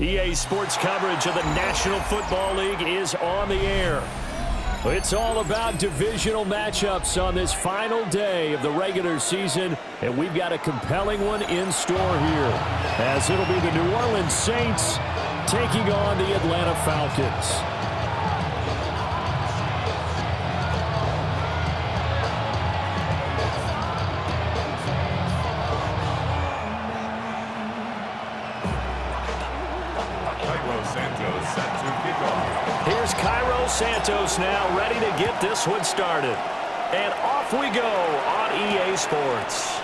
EA Sports coverage of the National Football League is on the air. It's all about divisional matchups on this final day of the regular season, and we've got a compelling one in store here, as it'll be the New Orleans Saints taking on the Atlanta Falcons. Santos now ready to get this one started. And off we go on EA Sports.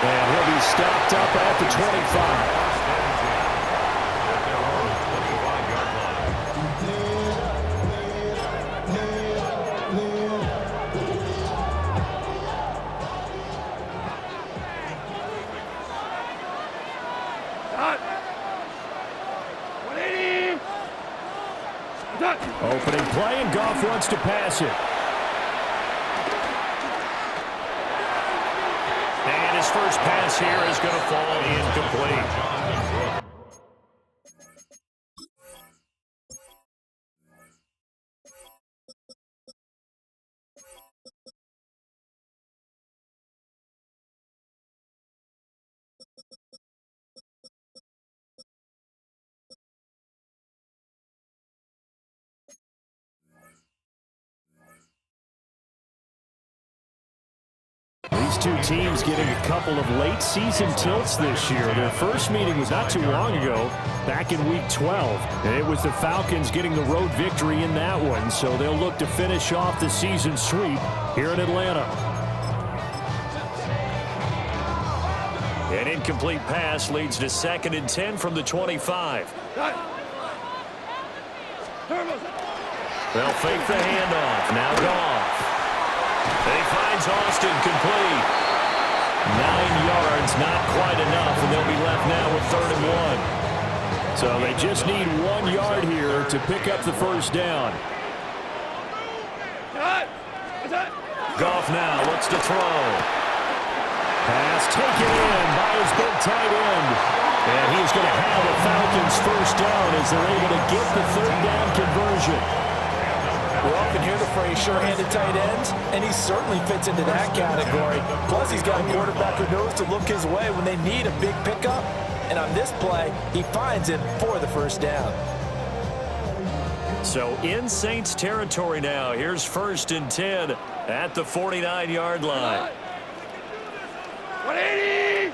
And he'll be stopped up at the 25. Opening play, and Goff wants to pass it. And his first pass here is going to fall incomplete. These two teams getting a couple of late season tilts this year. Their first meeting was not too long ago, back in Week 12. And it was the Falcons getting the road victory in that one, so they'll look to finish off the season sweep here in Atlanta. An incomplete pass leads to 2nd and 10 from the 25. They'll fake the handoff. Now Goff. He finds Austin complete. 9 yards, not quite enough, and they'll be left now with 3rd and 1. So they just need 1 yard here to pick up the first down. Goff now looks to throw. Pass taken in by his big tight end. And he's going to have a Falcons first down as they're able to get the 3rd down conversion. We often hear the phrase sure-handed tight ends, and he certainly fits into that category. Plus, he's got a quarterback who knows to look his way when they need a big pickup. And on this play, he finds it for the first down. So in Saints territory now. Here's 1st and 10 at the 49-yard line. 180!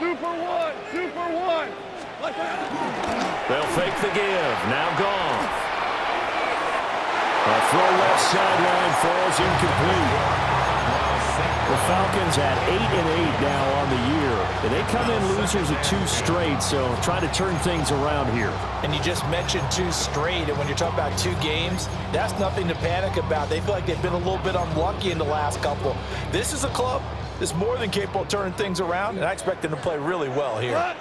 Super one! They'll fake the give. Now Goff. A throw left sideline falls incomplete. The Falcons at 8-8 now on the year. And they come in losers of 2 straight, so trying to turn things around here. And you just mentioned 2 straight, and when you're talking about 2 games, that's nothing to panic about. They feel like they've been a little bit unlucky in the last couple. This is a club that's more than capable of turning things around, and I expect them to play really well here. Up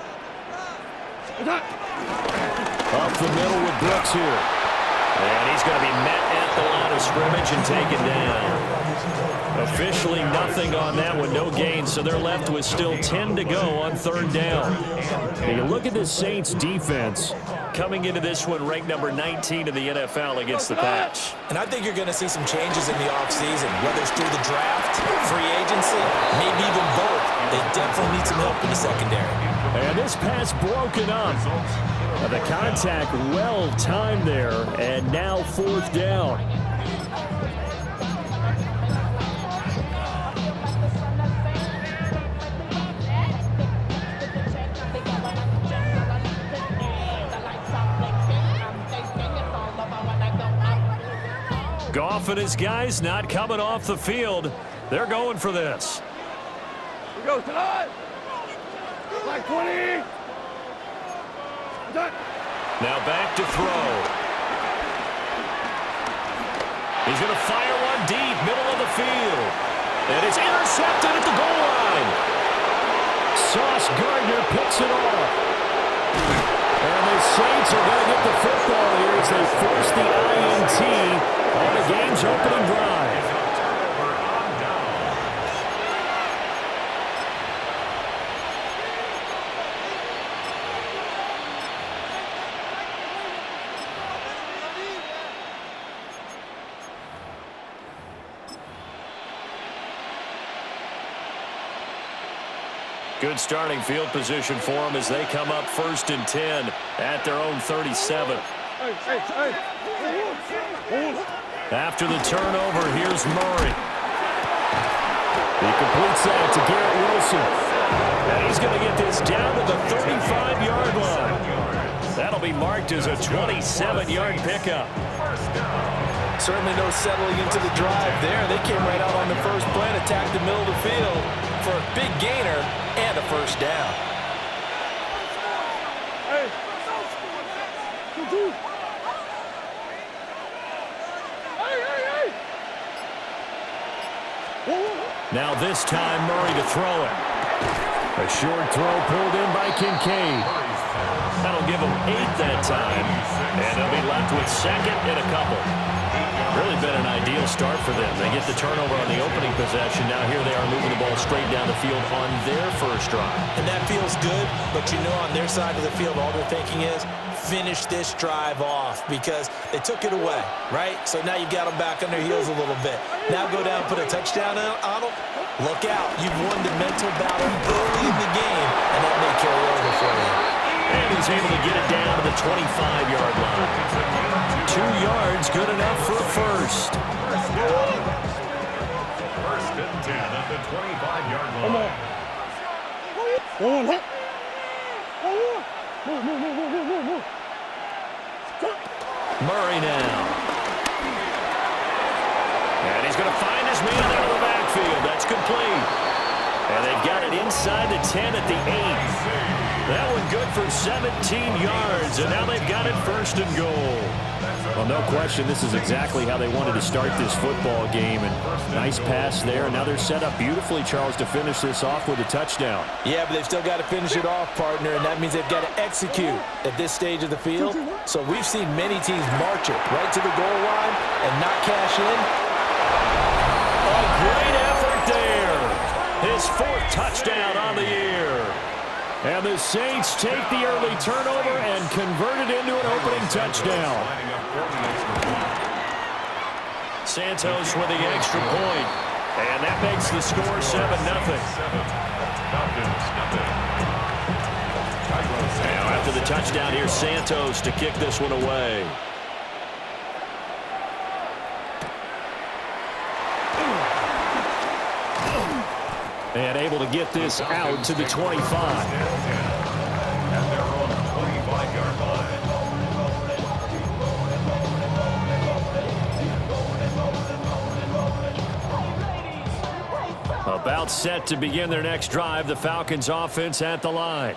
the middle with Brooks here. And he's going to be met at the line of scrimmage and taken down. Officially nothing on that one, no gain, so they're left with still 10 to go on 3rd down. And you look at the Saints defense coming into this one ranked number 19 in the NFL against the pass. And I think you're going to see some changes in the offseason, whether it's through the draft, free agency, maybe even both. They definitely need some help in the secondary. And this pass broken up. The contact well timed there, and now 4th down. Goff and his guys not coming off the field. They're going for this. We go tonight. Like 20. Now back to throw. He's going to fire one deep, middle of the field. And it's intercepted at the goal line. Sauce Gardner picks it off. And the Saints are going to get the football here as they force the INT on the game's opening drive. Good starting field position for them as they come up 1st and 10 at their own 37. After the turnover, here's Murray. He completes that to Garrett Wilson. And he's going to get this down to the 35-yard line. That'll be marked as a 27-yard pickup. Certainly no settling into the drive there. They came right out on the first play and attacked the middle of the field for a big gainer and a first down. Now this time, Murray to throw it. A short throw pulled in by Kincaid. That'll give him 8 that time. And they'll be left with 2nd and a couple. Really been an ideal start for them. They get the turnover on the opening possession. Now here they are moving the ball straight down the field on their first drive. And that feels good, but you know on their side of the field all they're thinking is finish this drive off because they took it away, right? So now you've got them back on their heels a little bit. Now go down, put a touchdown on them. Look out. You've won the mental battle early in the game, and that may carry over for you. And he's able to get it down to the 25-yard line. 2 yards, good enough for a first. 1st and 10 at the 25-yard line. Murray now. And he's going to find his man out of the backfield. That's complete. And they've got it inside the 10 at the 8. That one good for 17 yards, and now they've got it 1st and goal. Well, no question, this is exactly how they wanted to start this football game. And nice pass there. And now they're set up beautifully, Charles, to finish this off with a touchdown. Yeah, but they've still got to finish it off, partner, and that means they've got to execute at this stage of the field. So we've seen many teams march it right to the goal line and not cash in. A great effort there. His 4th touchdown on the year. And the Saints take the early turnover and convert it into an opening touchdown. Santos with the extra point. And that makes the score 7-0. Now after the touchdown, here's Santos to kick this one away. And able to get this out to the 25. About set to begin their next drive, the Falcons offense at the line.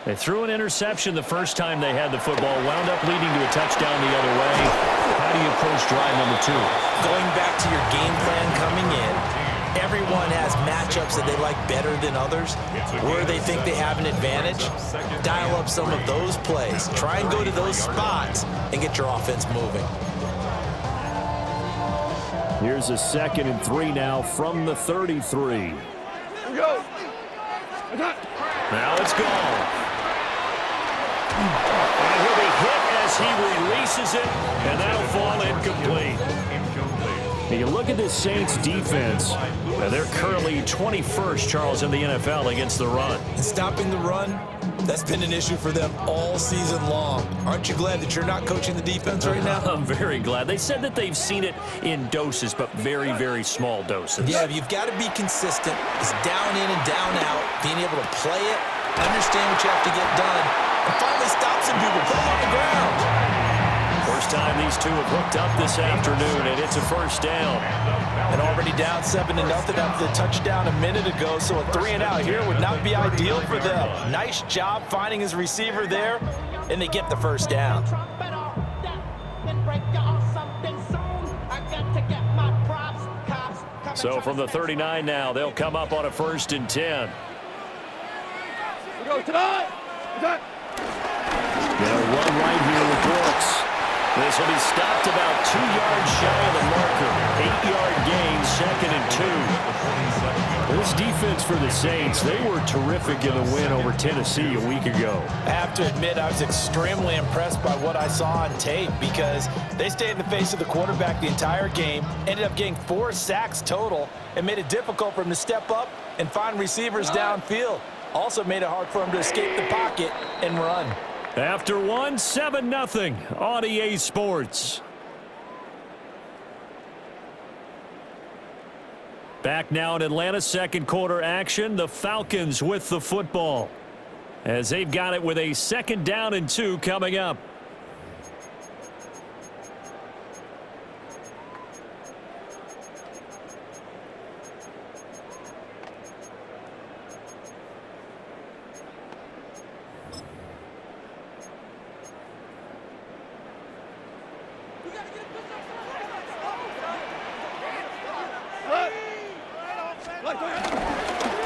They threw an interception the first time they had the football, wound up leading to a touchdown the other way. How do you approach drive number 2? Going back to your game plan coming in, everyone has matchups that they like better than others, where they think they have an advantage. Dial up some of those plays. Try and go to those spots and get your offense moving. Here's a 2nd and 3 now from the 33. Here we go. Now it's gone. And he'll be hit as he releases it, and that'll fall incomplete. You look at this Saints defense. They're currently 21st, Charles, in the NFL against the run. And stopping the run, that's been an issue for them all season long. Aren't you glad that you're not coaching the defense right now? I'm very glad. They said that they've seen it in doses, but very, very small doses. Yeah, you've got to be consistent. It's down in and down out, being able to play it, understand what you have to get done, and finally stop some people, put them on the ground. First time these two have hooked up this afternoon, and it's a first down. And already down 7-0 after the touchdown a minute ago, so a 3-and-out here would not be ideal for them. Nice job finding his receiver there, and they get the first down. So from the 39 now, they'll come up on a 1st and 10. We go tonight. Gonna run right here with Brooks. This will be stopped about 2 yards shy of the marker. 8-yard gain, 2nd and 2. This defense for the Saints, they were terrific in the win over Tennessee a week ago. I have to admit, I was extremely impressed by what I saw on tape because they stayed in the face of the quarterback the entire game, ended up getting 4 sacks total, and made it difficult for him to step up and find receivers downfield. Also made it hard for him to escape the pocket and run. After one, 7-0 on EA Sports. Back now in Atlanta, second quarter action. The Falcons with the football as they've got it with a 2nd down and 2 coming up.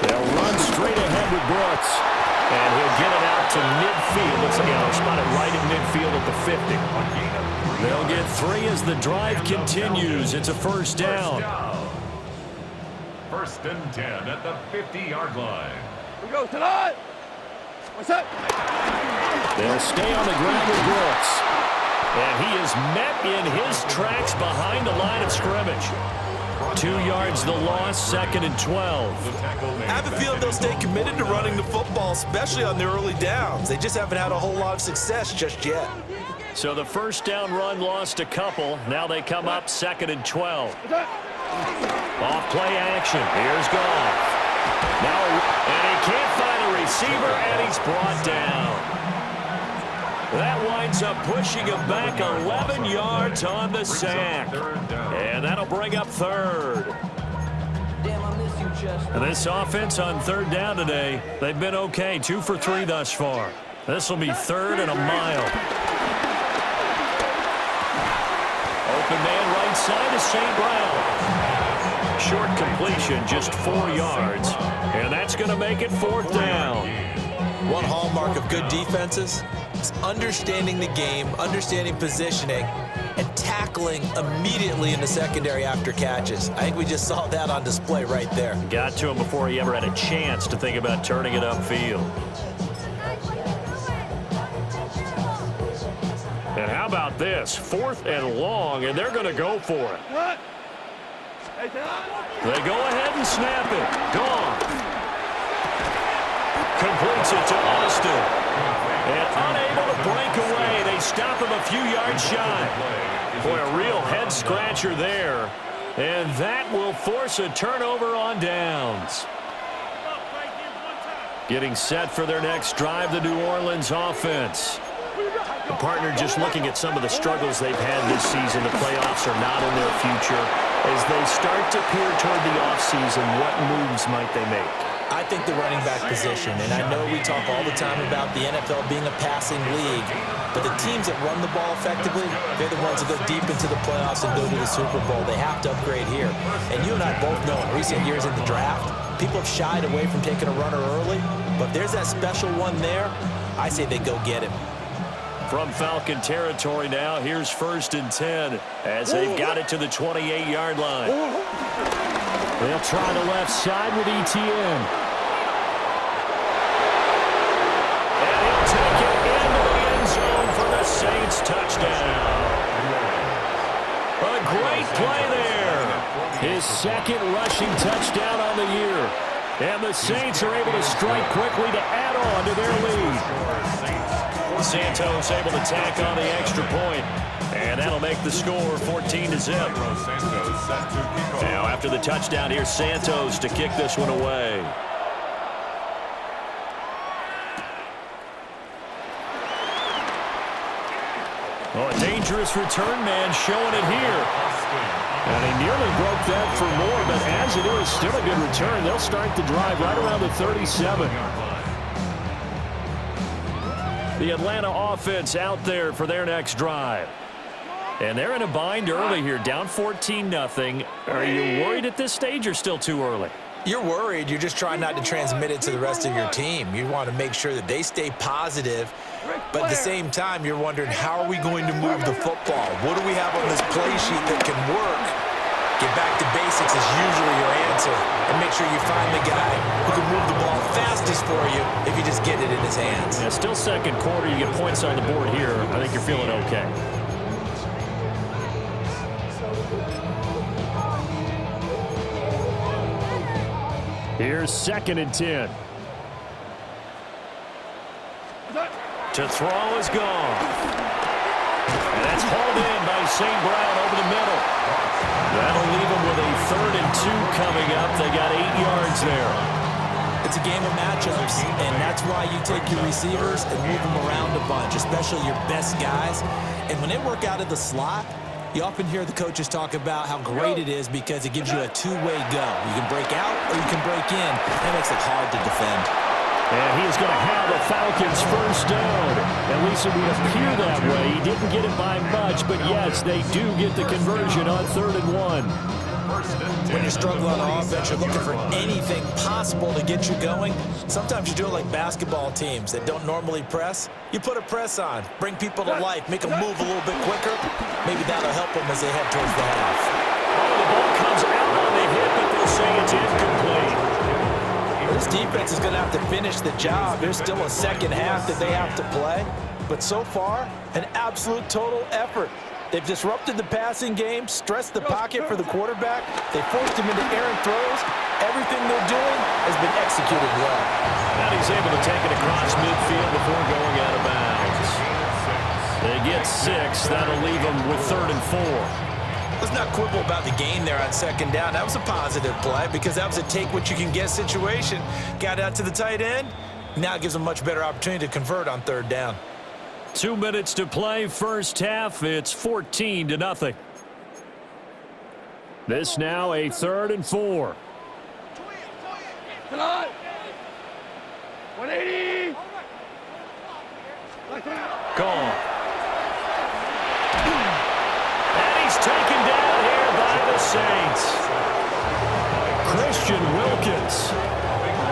They'll run straight ahead with Brooks. And he'll get it out to midfield. Looks like they'll spot it right at midfield at the 50. They'll get 3 as the drive continues. It's a first down. 1st and 10 at the 50-yard line. We go tonight. What's up? They'll stay on the ground with Brooks. And he is met in his tracks behind the line of scrimmage. 2 yards the loss, 2nd and 12. I have a feeling they'll stay committed to running the football, especially on their early downs. They just haven't had a whole lot of success just yet. So the first down run lost a couple. Now they come up 2nd and 12. Off play action. Here's Goff. Now, and he can't find a receiver, and he's brought down. That winds up pushing him back 11 yards on the sack. And that'll bring up 3rd. And this offense on 3rd down today, they've been okay. 2 for 3 thus far. This will be 3rd and a mile. Open man right side to St. Brown. Short completion, just 4 yards. And that's going to make it 4th down. One hallmark of good defenses is understanding the game, understanding positioning, and tackling immediately in the secondary after catches. I think we just saw that on display right there. Got to him before he ever had a chance to think about turning it upfield. And how about this? 4th and long, and they're going to go for it. They go ahead and snap it. Gone. Completes it to Austin. And unable to break away. They stop him a few yards shy. Boy, a real head-scratcher there. And that will force a turnover on downs. Getting set for their next drive, the New Orleans offense. The partner just looking at some of the struggles they've had this season. The playoffs are not in their future. As they start to peer toward the offseason, what moves might they make? I think the running back position, and I know we talk all the time about the NFL being a passing league, but the teams that run the ball effectively, they're the ones that go deep into the playoffs and go to the Super Bowl. They have to upgrade here. And you and I both know in recent years in the draft, people have shied away from taking a runner early, but if there's that special one there, I say they go get him. From Falcon territory now, here's 1st and 10 as they've got it to the 28-yard line. They'll try the left side with ETN. And he'll take it into the end zone for the Saints touchdown. A great play there. His 2nd rushing touchdown on the year. And the Saints are able to strike quickly to add on to their lead. Santos able to tack on the extra point. And that'll make the score 14-0. Now after the touchdown, here's Santos to kick this one away. Oh, a dangerous return man showing it here. And he nearly broke that for more, but as it is, still a good return. They'll start the drive right around the 37. The Atlanta offense out there for their next drive. And they're in a bind early here, down 14-0. Are you worried at this stage or still too early? You're worried. You're just trying not to transmit it to the rest of your team. You want to make sure that they stay positive, but at the same time, you're wondering, how are we going to move the football? What do we have on this play sheet that can work? Get back to basics is usually your answer. answer. And make sure you find the guy who can move the ball fastest for you if you just get it in his hands. Yeah, still second quarter. You get points on the board here. I think you're feeling okay. Here's 2nd and 10. To throw is gone. And that's hauled in by St. Brown over the middle. That'll leave them with a 3rd and 2 coming up. They got 8 yards there. It's a game of matchups, and that's why you take your receivers and move them around a bunch, especially your best guys. And when they work out of the slot, you often hear the coaches talk about how great it is because it gives you a two-way go. You can break out or you can break in. That makes it hard to defend. And he is going to have a Falcons first down. At least it would appear that way. He didn't get it by much, but yes, they do get the conversion on 3rd and 1. When you struggle on offense, you're looking for anything possible to get you going. Sometimes you do it like basketball teams that don't normally press. You put a press on, bring people to life, make them move a little bit quicker. Maybe that'll help them as they head towards the half. Oh, the ball comes out on the hit, but they'll say it's incomplete. This defense is going to have to finish the job. There's still a second half that they have to play. But so far, an absolute total effort. They've disrupted the passing game, stressed the pocket for the quarterback. They forced him into errant throws. Everything they're doing has been executed well. And he's able to take it across midfield before going out of bounds. They get 6. That'll leave them with 3rd and 4. Let's not quibble about the gain there on 2nd down. That was a positive play because that was a take-what-you-can-get situation. Got out to the tight end. Now it gives them a much better opportunity to convert on 3rd down. 2 minutes to play, first half. It's 14-0. This now a 3rd and 4. 180. Gone. And he's taken down here by the Saints. Christian Wilkins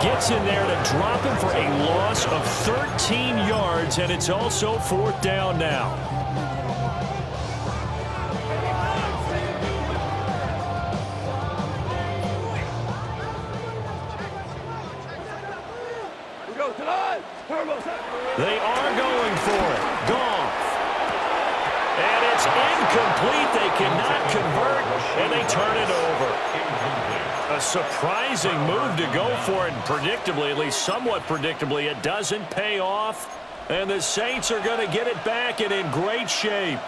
gets in there to drop him for a loss of 13 yards, and it's also 4th down now. They are going for it. Goff. And it's incomplete. They cannot convert, and they turn it over. A surprising move to go for it, and predictably, at least somewhat predictably, it doesn't pay off. And the Saints are going to get it back and in great shape.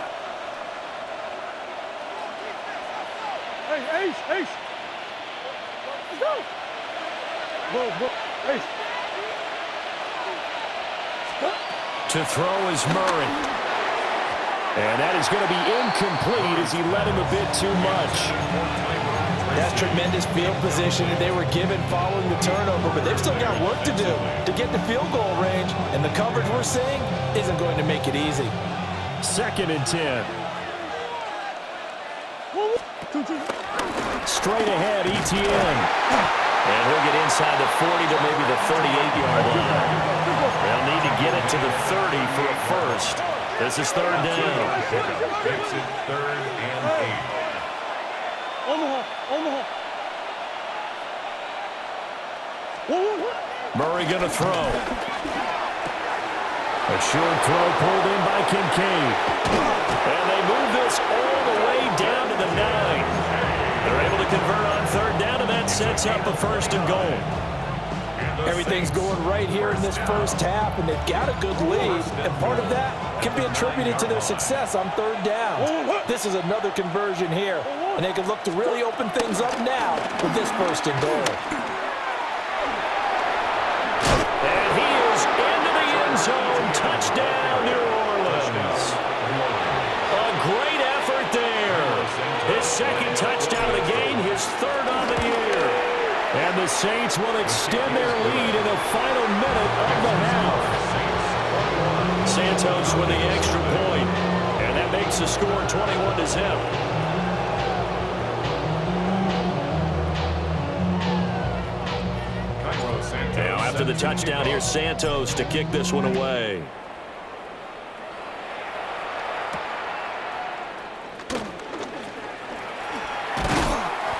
Hey, Ace, Ace. Let's go. Go, Ace. To throw is Murray. And that is going to be incomplete as he led him a bit too much. That's tremendous field position that they were given following the turnover, but they've still got work to do to get the field goal range, and the coverage we're seeing isn't going to make it easy. 2nd and 10. Straight ahead, ETN. And he'll get inside the 40 to maybe the 38-yard line. They'll need to get it to the 30 for a first. This is 3rd down. Makes it 3rd and 8. Omaha. Murray going to throw. A short throw pulled in by Kincaid. And they move this all the way down to the 9. They're able to convert on 3rd down, and that sets up a 1st and goal. Everything's going right here in this first half, and they've got a good lead, and part of that can be attributed to their success on 3rd down. This is another conversion here, and they can look to really open things up now with this 1st and goal. And he is into the end zone. Touchdown, New Orleans. A great effort there. His 2nd touchdown of the game, his 3rd on the year. And the Saints will extend their lead in the final minute of the half. Santos with the extra point, and that makes the score 21-0. Now after the touchdown, here's Santos to kick this one away.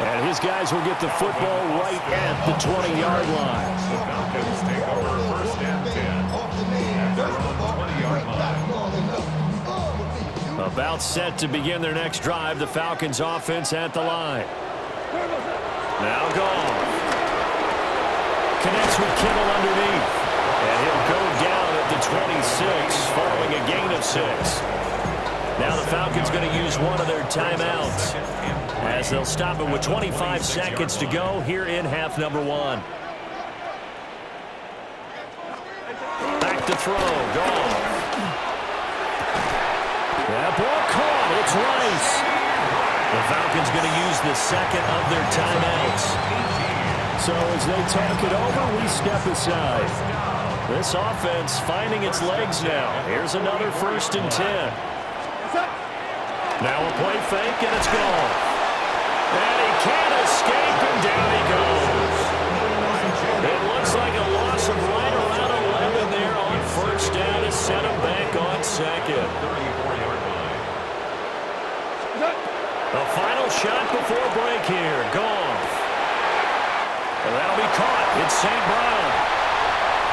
And his guys will get the football right at the 20-yard line. The Falcons take over first and 10 at their own 20-yard line. About set to begin their next drive. The Falcons offense at the line. Now Goff. Connects with Kittle underneath. And he'll go down at the 26 following a gain of 6. Now the Falcons going to use one of their timeouts as they'll stop it with 25 seconds to go here in half number 1. Back to throw. Goff. That ball caught. It's Rice. The Falcons going to use the second of their timeouts. So as they talk it over, we step aside. This offense finding its legs now. Here's another 1st and 10. Now a play fake, and it's gone. And he can't escape, and down he goes. It looks like a loss of right around 11 there on 1st down to set him back on 2nd. The final shot before break here. Goff. And that'll be caught. It's St. Brown.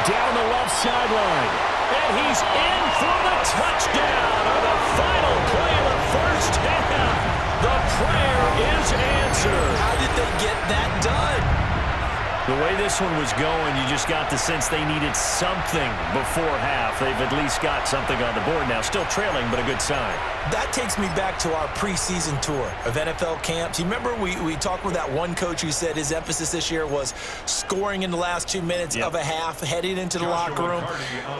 Down the left sideline. And he's in for the touchdown on the final play of the first half. The prayer is answered. How did they get that done? The way this one was going, you just got the sense they needed something before half. They've at least got something on the board now. Still trailing, but a good sign. That takes me back to our preseason tour of NFL camps. You remember we talked with that one coach who said his emphasis this year was scoring in the last 2 minutes of a half, heading into the locker room.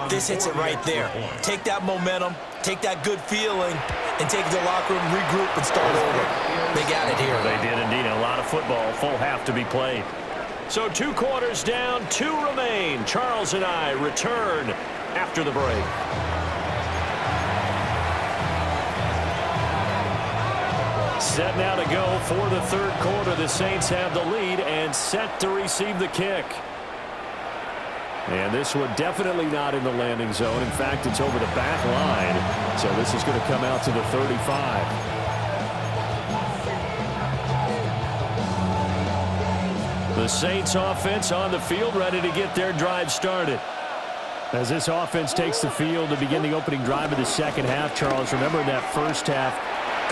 This hits it right there. Take that momentum, take that good feeling, and take it to the locker room, regroup, and start over. They got it here. They did indeed. A lot of football, full half to be played. So 2 quarters down, 2 remain. Charles and I return after the break. Set now to go for the 3rd quarter. The Saints have the lead and set to receive the kick. And this one definitely not in the landing zone. In fact, it's over the back line. So this is going to come out to the 35. The Saints offense on the field, ready to get their drive started. As this offense takes the field to begin the opening drive of the second half, Charles, remember that first half,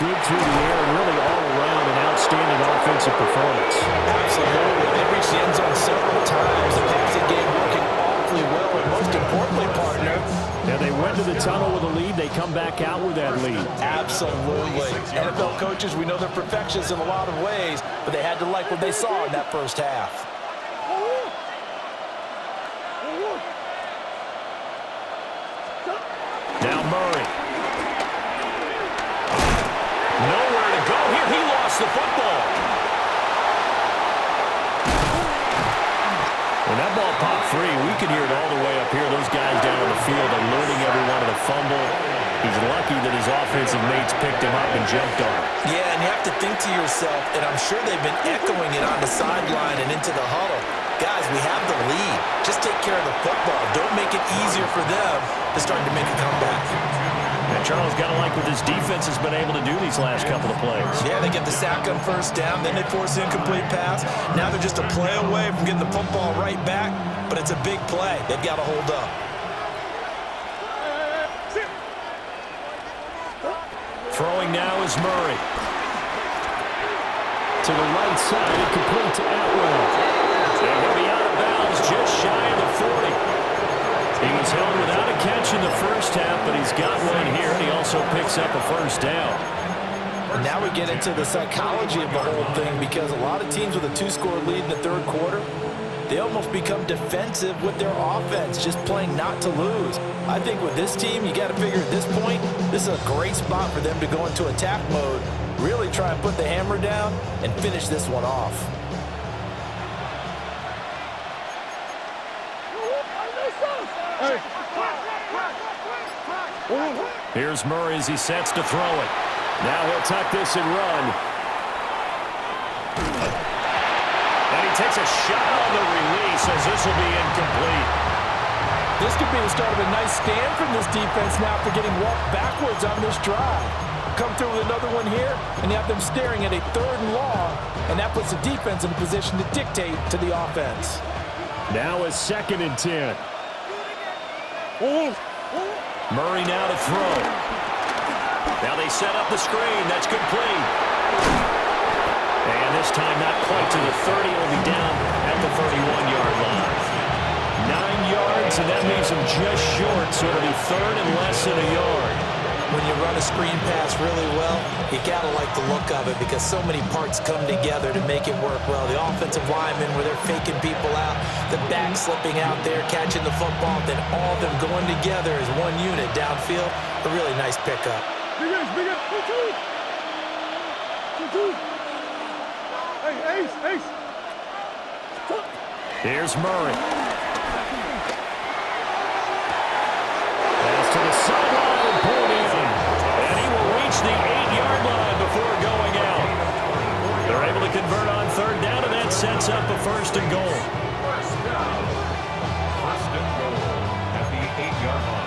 good through the air and really all around an outstanding offensive performance. Absolutely. They reached the end zone several times. The passing game working awfully well, and most importantly, partner, and they went to the tunnel with a lead. They come back out with that lead. Absolutely. NFL coaches, we know they're perfectionists in a lot of ways, but they had to like what they saw in that first half. Now Murray. Nowhere to go here. He lost the football. When that ball popped free, we could hear it all the way up here. Those guys down on the field alerting everyone of the fumble. He's lucky that his offensive mates picked him up and jumped on him. Yeah, and you have to think to yourself, and I'm sure they've been echoing it on the sideline and into the huddle. Guys, we have the lead. Just take care of the football. Don't make it easier for them to start to make a comeback. And Charles got to like what this defense has been able to do these last couple of plays. Yeah, they get the sack on 1st down, then they force the incomplete pass. Now they're just a play away from getting the football right back, but it's a big play. They've got to hold up. Throwing now is Murray. To the right side, complete to Atwell. And he'll be out of bounds just shy of the 40. He was held without a catch in the first half, but he's got one here, and he also picks up a 1st down. And now we get into the psychology of the whole thing, because a lot of teams with a 2-score lead in the 3rd quarter, they almost become defensive with their offense, just playing not to lose. I think with this team, you got to figure at this point, this is a great spot for them to go into attack mode, really try and put the hammer down and finish this one off. Here's Murray as he sets to throw it. Now he'll tuck this and run. And he takes a shot on the release as this will be incomplete. This could be the start of a nice stand from this defense now for getting walked backwards on this drive. come through with another one here, and you have them staring at a 3rd and long, and that puts the defense in a position to dictate to the offense. Now a 2nd and 10. Murray now to throw. Now they set up the screen. That's complete. And this time not quite to the 30. It'll be down at the 31-yard line. 9 yards, and that leaves him just short, so it'll be 3rd and less than a yard. When you run a screen pass really well, you got to like the look of it because so many parts come together to make it work well. The offensive linemen, where they're faking people out, the back slipping out there, catching the football, then all of them going together as one unit downfield. A really nice pickup. Big Ace. 2-2. Hey, Ace. Here's Murray. Pass to the sideline and pulled in. And he will reach the 8-yard line before going out. They're able to convert on 3rd down, and that sets up a 1st and goal. First down. 1st and goal at the 8-yard line.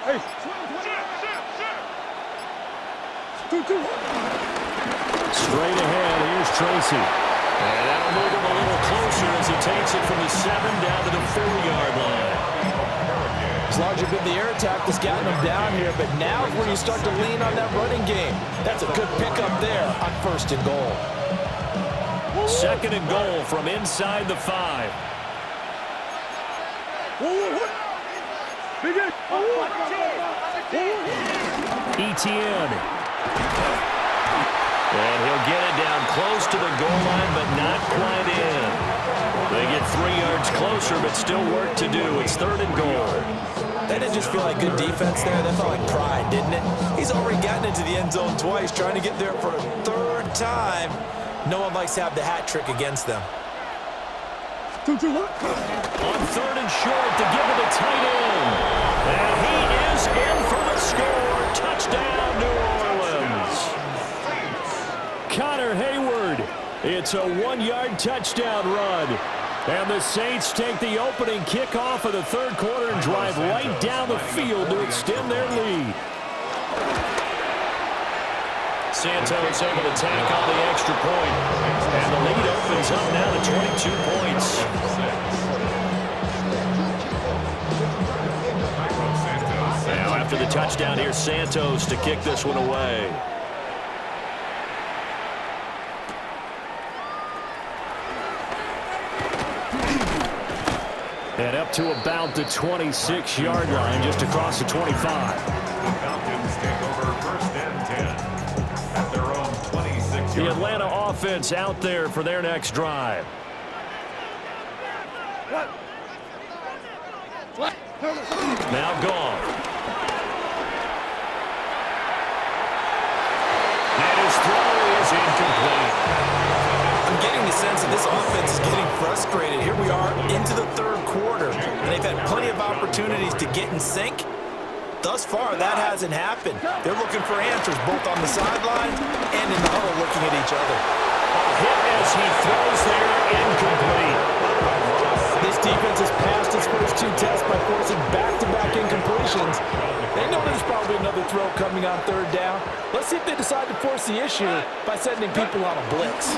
Hey, 2-2. Straight ahead, here's Tracy. And that'll move him a little closer as he takes it from the 7 down to the 4-yard line. As long as you've been the air attack that's gotten them down here, but now is where you start to lean on that running game. That's a good pickup there on 1st and goal. 2nd and goal from inside the 5. Big Ace. Etienne. And he'll get it down close to the goal line, but not quite in. They get 3 yards closer, but still work to do. It's 3rd and goal. That didn't just feel like good defense there. That felt like pride, didn't it? He's already gotten into the end zone twice, trying to get there for a 3rd time. No one likes to have the hat trick against them. 2-2. On 3rd and short to give it to tight end. And he is in for the score. Touchdown, New Orleans. Connor Hayward. It's a 1-yard touchdown run. And the Saints take the opening kickoff of the 3rd quarter and drive right down the field to extend their lead. Santos able to tack on the extra point. And the lead opens up now to 22 points. Now after the touchdown, here's Santos to kick this one away. And up to about the 26-yard line, just across the 25. The Falcons take over 1st and 10 at their own 26-yard The line. Atlanta offense out there for their next drive. Now gone. And his throw is incomplete. I'm getting the sense that this offense is getting frustrated. Here we are into the 3rd quarter, and they've had plenty of opportunities to get in sync. Thus far, that hasn't happened. They're looking for answers both on the sidelines and in the huddle looking at each other. Hit as he throws there, incomplete. This defense has passed its first 2 tests by forcing back-to-back incompletions. They know there's probably another throw coming on 3rd down. Let's see if they decide to force the issue by sending people on a blitz.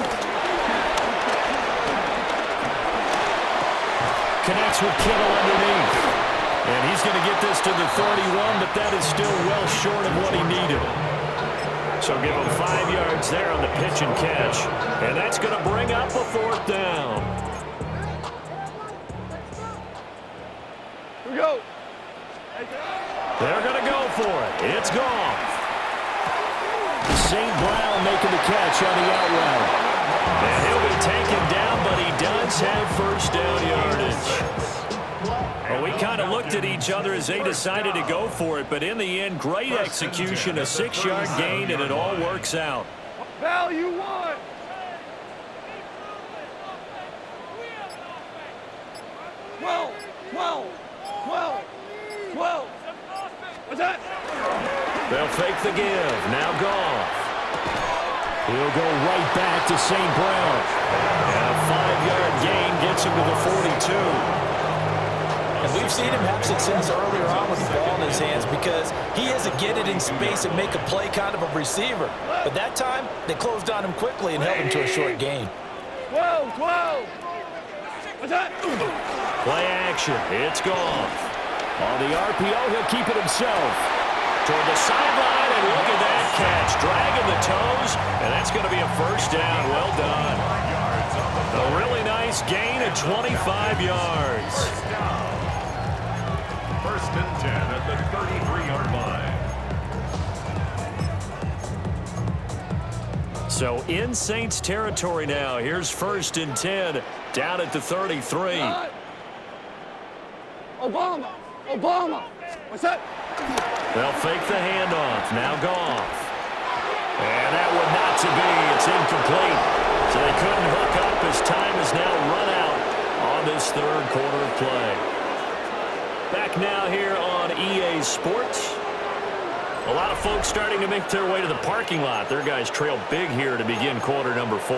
Connects with Kittle underneath. And he's going to get this to the 31, but that is still well short of what he needed. So give him 5 yards there on the pitch and catch. And that's going to bring up a 4th down. Here we go. They're going to go for it. It's gone. St. Brown making the catch on the out route. And he'll be taken down, but he does have 1st down yardage. Well, we kind of looked at each other as they decided to go for it, but in the end, great execution, a 6-yard gain, and it all works out. Value 1. What's that? They'll fake the give. Now Goff. He'll go right back to St. Brown. And a 5-yard gain gets him to the 42. And we've seen him have success earlier on with the ball in his hands because he has to get it in space and make a play kind of a receiver. But that time, they closed on him quickly and held him to a short gain. 12, 12. What's that? Play action. It's Goff. On the RPO, he'll keep it himself. Toward the sideline, and look at that catch. Dragging the toes, and that's going to be a first down. Well done. A really nice gain of 25 yards. First and 10 at the 33-yard line. So in Saints territory now. Here's first and 10 down at the 33. Obama. Obama. What's that? They'll fake the handoff. Now Goff. And that one not to be. It's incomplete. So they couldn't hook up as time is now run out on this third quarter of play. Back now here on EA Sports. A lot of folks starting to make their way to the parking lot. Their guys trail big here to begin quarter number 4.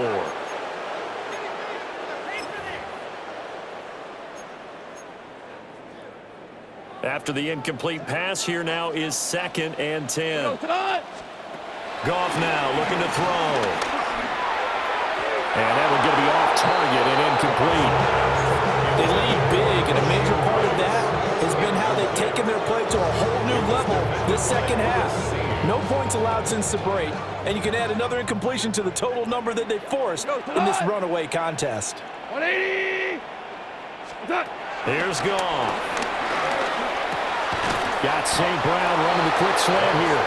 After the incomplete pass, here now is second and 10. Goff now looking to throw. And that one going to be off target and incomplete. They lead big, and a major part of that has been how they've taken their play to a whole new level this second half. No points allowed since the break, and you can add another incompletion to the total number that they forced in this runaway contest. 180. What's that? Here's Goff. Got St. Brown running the quick slant here.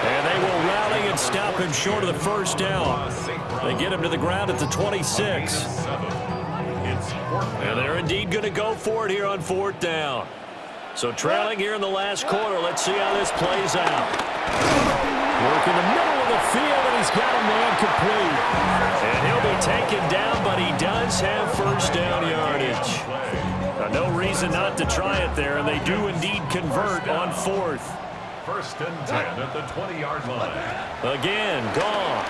And they will rally and stop him short of the first down. They get him to the ground at the 26. And they're indeed going to go for it here on fourth down. So trailing here in the last quarter. Let's see how this plays out. Work in the middle of the field, and he's got a man complete. And he'll be taken down, but he does have first down yardage. No reason not to try it there, and they do indeed convert on fourth. First and 10 at the 20-yard line. Again, Goff.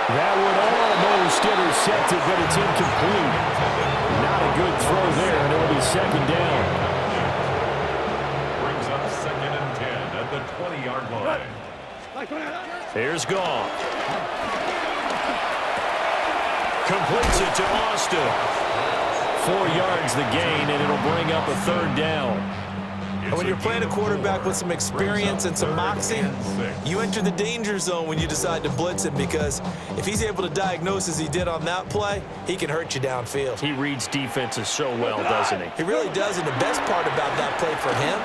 That would almost intercepted, but it's incomplete. Not a good throw there, and it'll be second down. Brings up second and 10 at the 20-yard line. Here's Goff. Completes it to Austin. 4 yards the gain, and it'll bring up a third down. And when you're playing a quarterback with some experience and some moxie, you enter the danger zone when you decide to blitz him, because if he's able to diagnose as he did on that play, he can hurt you downfield. He reads defenses so well, doesn't he? He really does, and the best part about that play for him.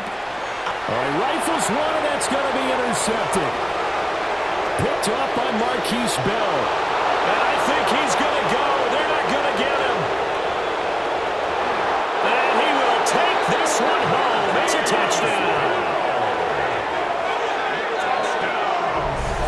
All right, rifles one, and that's going to be intercepted. Picked up by Marquise Bell. And I think he's going to go. They're not going to get him. And he will take this one home. It's a touchdown.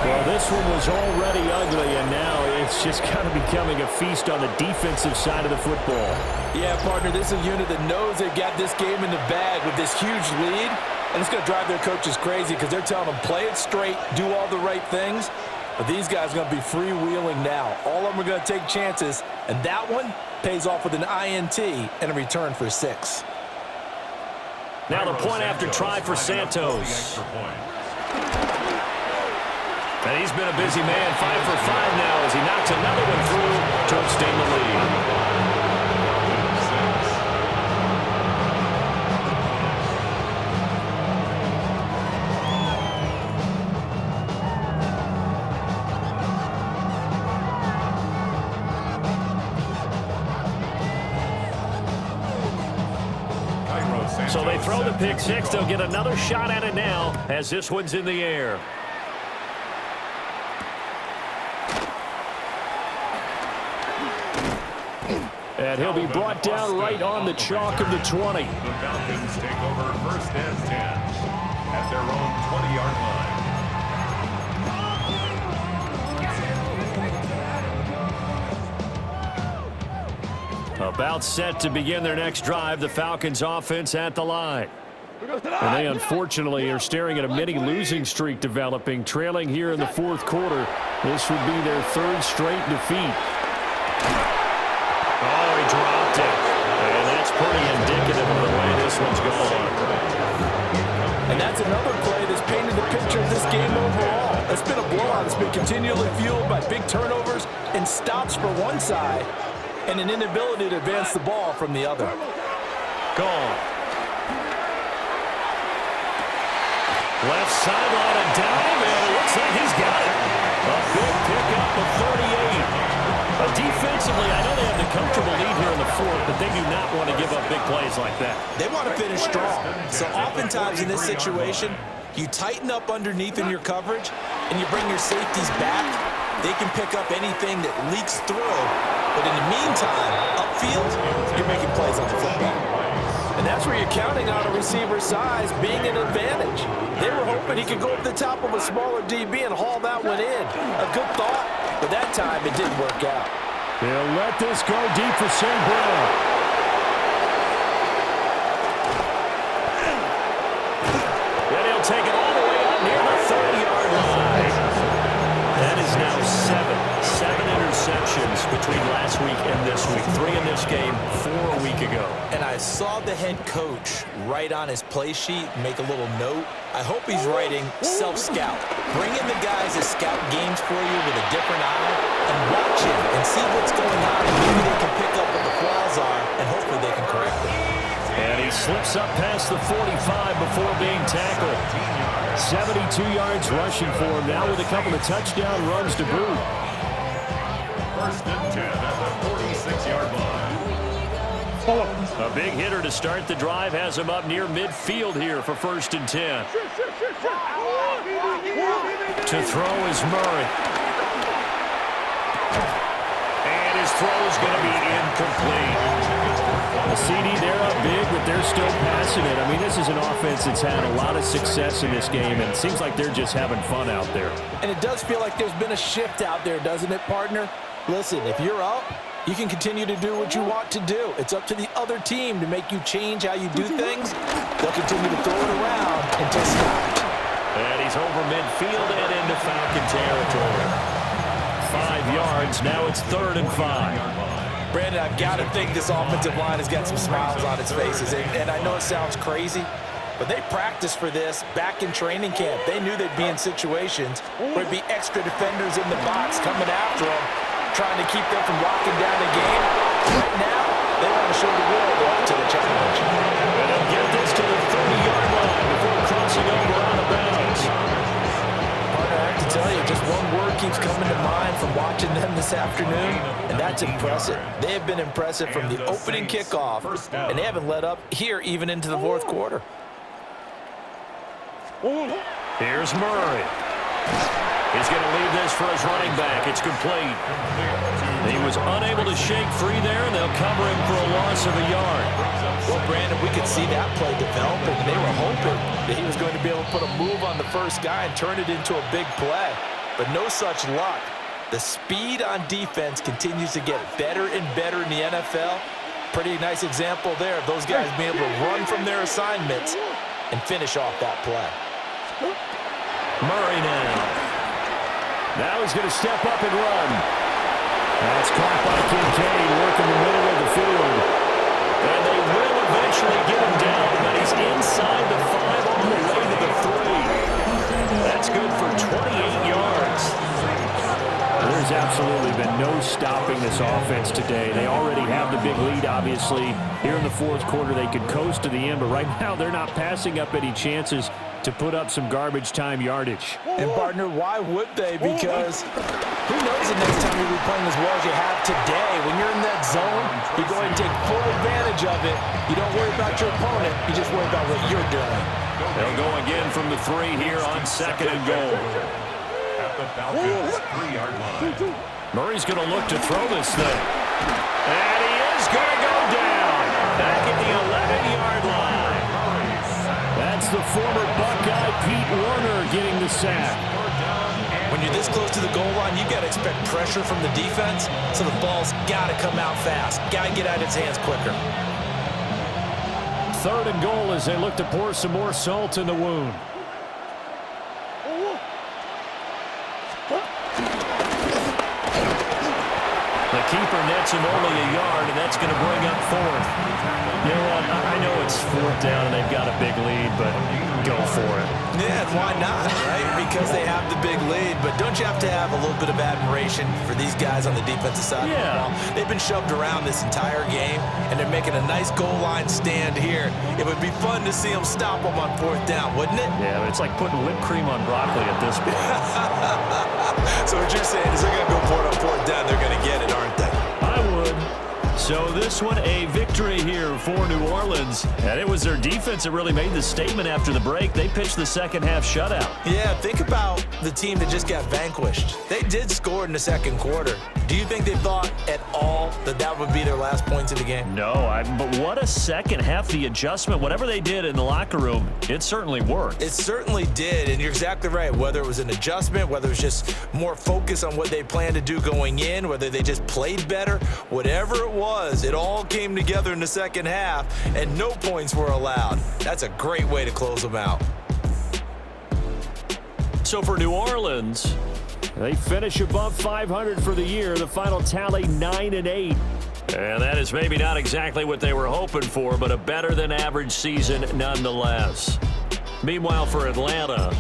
Well, this one was already ugly, and now it's just kind of becoming a feast on the defensive side of the football. Yeah, partner, this is a unit that knows they've got this game in the bag with this huge lead, and it's going to drive their coaches crazy because they're telling them play it straight, do all the right things. But these guys are going to be freewheeling now. All of them are going to take chances, and that one pays off with an INT and a return for 6. Now the point after try for Santos. And he's been a busy man, 5 for 5 now as he knocks another one through to extend the lead. So they throw the pick six. They'll get another shot at it now as this one's in the air. And he'll be brought down right on the chalk of the 20. The Falcons take over first and 10 at their own 20-yard line. About set to begin their next drive. The Falcons offense at the line. And they unfortunately are staring at a mini losing streak developing, trailing here in the fourth quarter. This would be their third straight defeat. Oh, he dropped it. And that's pretty indicative of the way this one's going. And that's another play that's painted the picture of this game overall. It's been a blowout. It's been continually fueled by big turnovers and stops for one side and an inability to advance the ball from the other. Gone. Left sideline, a dive, and it looks like he's got it. A big pickup of 38. Defensively, I know they have the comfortable lead here in the fourth, but they do not want to give up big plays like that. They want to finish strong. So oftentimes in this situation, you tighten up underneath in your coverage, and you bring your safeties back. They can pick up anything that leaks through. But in the meantime, upfield, you're making plays on the football. And that's where you're counting on a receiver's size being an advantage. They were hoping he could go up the top of a smaller DB and haul that one in. A good thought, but that time it didn't work out. They'll let this go deep for St. Brown. Then he'll take it all the way up near the 30-yard line. That is now seven interceptions between last week and this week. 3 in this game, 4 a week ago. And I saw the head coach write on his play sheet, make a little note. I hope he's writing self-scout. Bring in the guys that scout games for you with a different eye and watch it and see what's going on. And maybe they can pick up what the flaws are, and hopefully they can correct them. And he slips up past the 45 before being tackled. 72 yards rushing for him now with a couple of touchdown runs to boot. First and 10 at the 46-yard line. A big hitter to start the drive has him up near midfield here for first and 10. To throw is Murray. And his throw is going to be incomplete. The CD, they're up big, but they're still passing it. I mean, this is an offense that's had a lot of success in this game, and it seems like they're just having fun out there. And it does feel like there's been a shift out there, doesn't it, partner? Listen, if you're up, you can continue to do what you want to do. It's up to the other team to make you change how you do things. They'll continue to throw it around until stopped. And he's over midfield and into Falcon territory. 5 yards, now it's 3rd and 5. Brandon, I've got to think this offensive line has got some smiles on its faces. And I know it sounds crazy, but they practiced for this back in training camp. They knew they'd be in situations where it'd be extra defenders in the box coming after them, trying to keep them from locking down the game. Right now, they want to show the world they're up to the challenge. And they'll get this to the 30-yard line before crossing over out of bounds. Partner, I have to tell you, just one word keeps coming to mind from watching them this afternoon, and that's impressive. They have been impressive from the opening kickoff, and they haven't let up here even into the fourth quarter. Here's Murray. He's going to leave this for his running back. It's complete. He was unable to shake free there, and they'll cover him for a loss of a yard. Well, Brandon, we could see that play developing. They were hoping that he was going to be able to put a move on the first guy and turn it into a big play. But no such luck. The speed on defense continues to get better and better in the NFL. Pretty nice example there of those guys being able to run from their assignments and finish off that play. Murray now. Now he's going to step up and run. That's caught by Kincaid, working the middle of the field. And they will eventually get him down, but he's inside the 5 all the way to the 3. That's good for 28 yards. There's absolutely been no stopping this offense today. They already have the big lead, obviously. Here in the fourth quarter, they could coast to the end, but right now they're not passing up any chances to put up some garbage time yardage. And, partner, why would they? Because who knows the next time you'll be playing as well as you have today. When you're in that zone, you go ahead and take full advantage of it. You don't worry about your opponent. You just worry about what you're doing. They'll go again from the 3 here on 2nd and goal. At the Falcons' 3-yard line. Murray's going to look to throw this thing. And he is going to go down. Back at the 11-yard line. That's the former Buckeye Pete Warner getting the sack. When you're this close to the goal line, you got to expect pressure from the defense, so the ball's got to come out fast. Got to get out of his hands quicker. 3rd and goal as they look to pour some more salt in the wound. The keeper nets him only a yard, and that's going to bring up 4th. You know what? I know it's 4th down and they've got a big lead, but go for it. Yeah, and why not, right? Because they have the big lead. But don't you have to have a little bit of admiration for these guys on the defensive side of the ball? They've been shoved around this entire game, and they're making a nice goal line stand here. It would be fun to see them stop them on 4th down, wouldn't it? Yeah, it's like putting whipped cream on broccoli at this point. So what you're saying is they're going to go for it on 4th down. They're going to get it, aren't they? I would. So this one, a victory here for New Orleans. And it was their defense that really made the statement after the break. They pitched the second half shutout. Yeah, think about the team that just got vanquished. They did score in the second quarter. Do you think they thought at all that that would be their last points of the game? No, but what a second half. The adjustment, whatever they did in the locker room, it certainly worked. It certainly did, and you're exactly right. Whether it was an adjustment, whether it was just more focus on what they planned to do going in, whether they just played better, whatever it was, it all came together in the second half, and no points were allowed. That's a great way to close them out. So for New Orleans, they finish above 500 for the year. The final tally 9-8. And that is maybe not exactly what they were hoping for, but a better than average season nonetheless. Meanwhile, for Atlanta,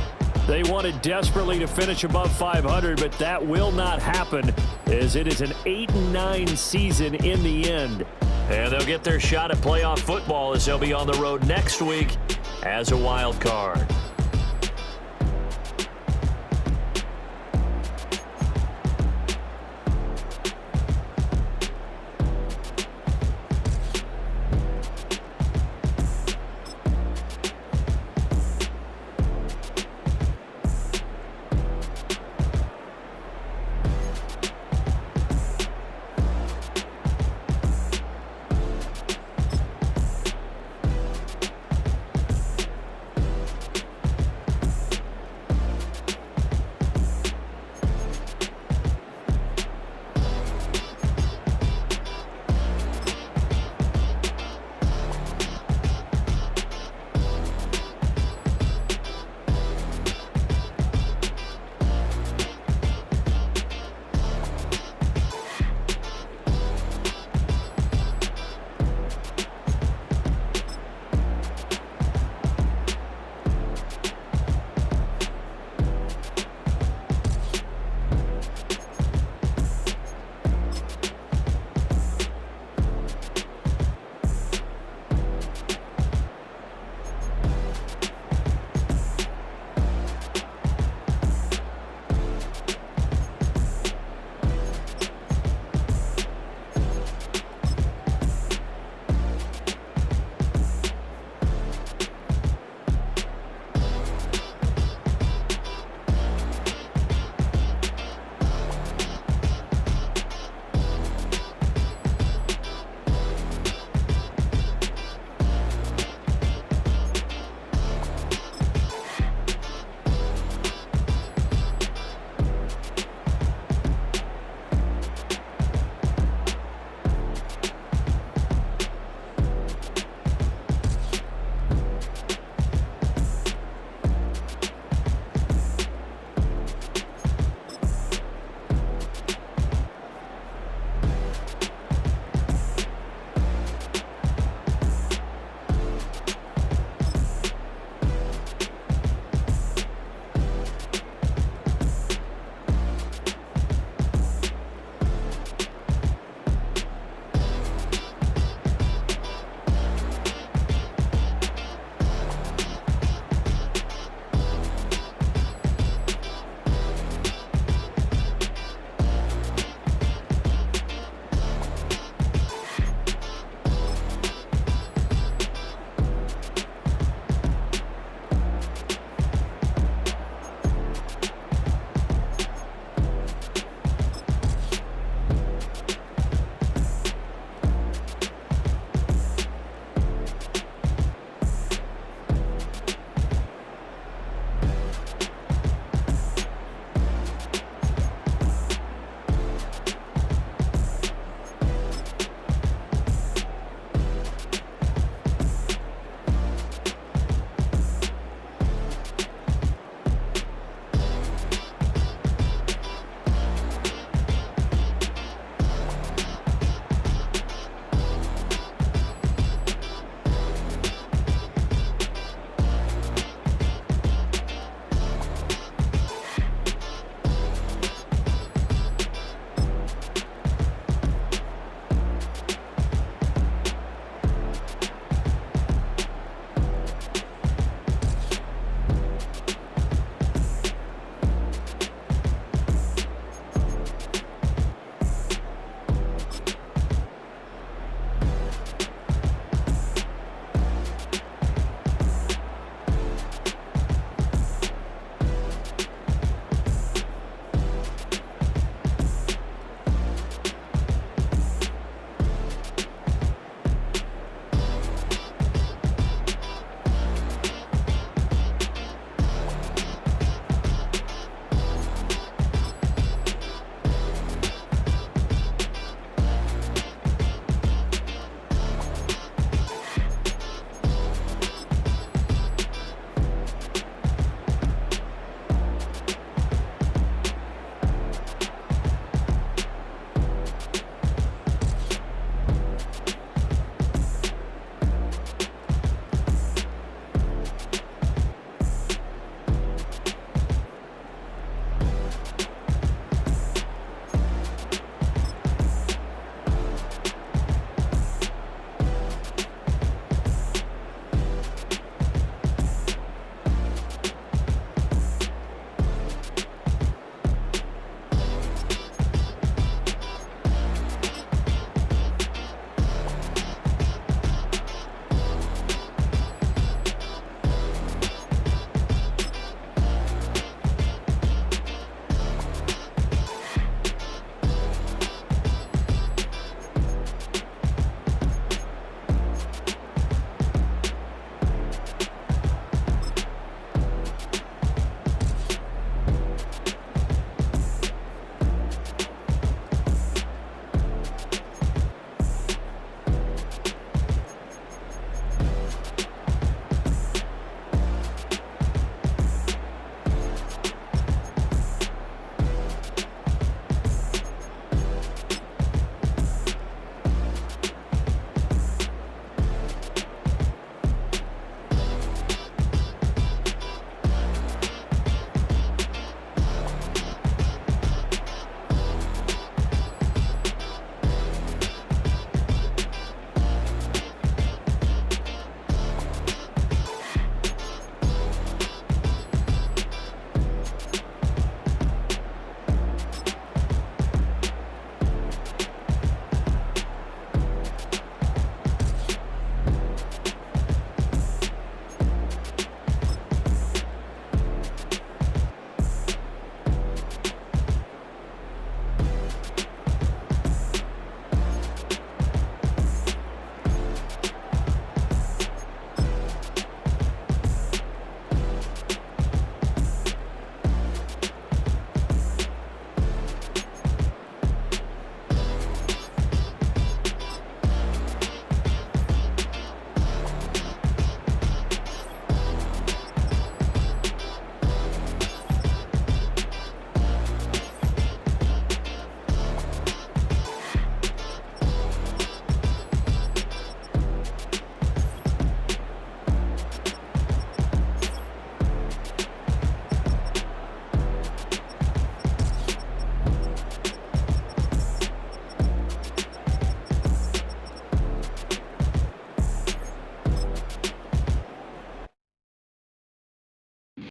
they wanted desperately to finish above 500, but that will not happen as it is an 8-9 season in the end. And they'll get their shot at playoff football as they'll be on the road next week as a wild card.